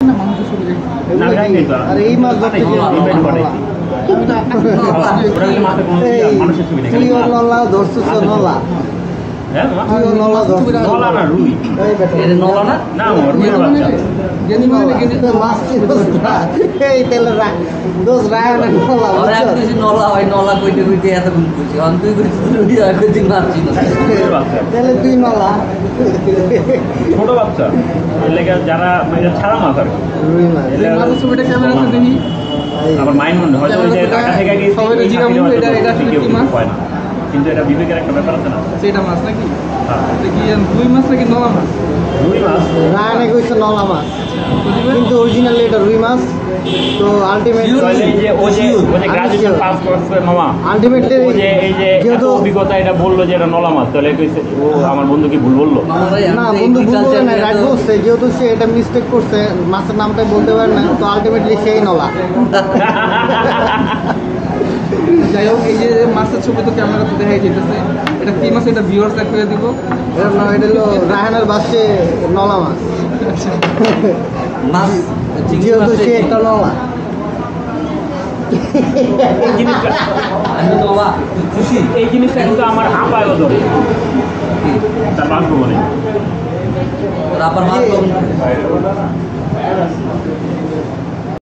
না মানুষের ছবি দেখি। না যাইনি তো আর এই মাছ ধরতে গিয়ে ইনভাইট করে ওটা কি মাথা কোন মানুষের ছবি দেখে তুইও নলা ধরছিস তো নলা হ্যাঁ তুইও নলা ধরছিস নলা না রুই এই বেটা এটা নলা না? না রুইয়ের বাচ্চা গেনি মানে গেনি তো মাছ চিনোস না এই তেলে রাখ দোষ রায় না নলা ওরা এক কিছু নলা হয় নলা কইতে কইতে এতক্ষণ কইছি অন তুই কইছিস রুই আর কইছিস মাছ চিনো রুইয়ের বাচ্চা তাহলে তুই নলা ছোট বাচ্চা এর লেগে যারা এটা ছাড়া মাছ আর কি রুই মাছ এটা মাছের ছবিটা ক্যামেরাতে দেখি। আমার মাইন্ড মনে হয় হয়তো ওই যে ঢাকা থেকে গিয়ে সবাই তো জিজ্ঞাসা করবে, এটা আসলে কি মাছ? হয় না কিন্তু এটা বিবেকের একটা ব্যাপার আছে না সেটা মাছ নাকি? হ্যাঁ এটা কি রুই মাছ নাকি নলা মাছ? রুই মাছ রায়নে কইছে নলা মাছ বুঝিবে? কিন্তু অরিজিনালি এটা রুই মাছ তো আলটিমেটলি তাহলে এই যে গ্রাজুয়েশন পাস করছে মামা আলটিমেটলি ও যে এই যে এত যেহেতু অভিজ্ঞতা এটা বললো যে এটা নলা মাছ তাহলে কইছে ও আমার বন্ধু কি ভুল বললো না বন্ধু ভুল বলে না রাইট বলছে যেহেতু সে এটা মিস্টেক করছে মাছের নামটাই বলতে পারে না তো আলটিমেটলি সেই নলা যাই হোক, এই যে মাছের ছবি তো ক্যামেরাতে দেখাই যেতেছে, এটা কি মাছ? এটা ভিউয়ার্স দেখিয়ে দিব। এটা না এটা হলো রায়হানের বাসে নলা মাছ মাছ চিংড়ি যেহেতু মাছ সে একটা নলা এই জিনিসটা আমি নলা তুই খুশি এই জিনিসটা কিন্তু আমার হাঁপায় ধরে তার বাঁধবো বলে তোর আবার মাছ পাবো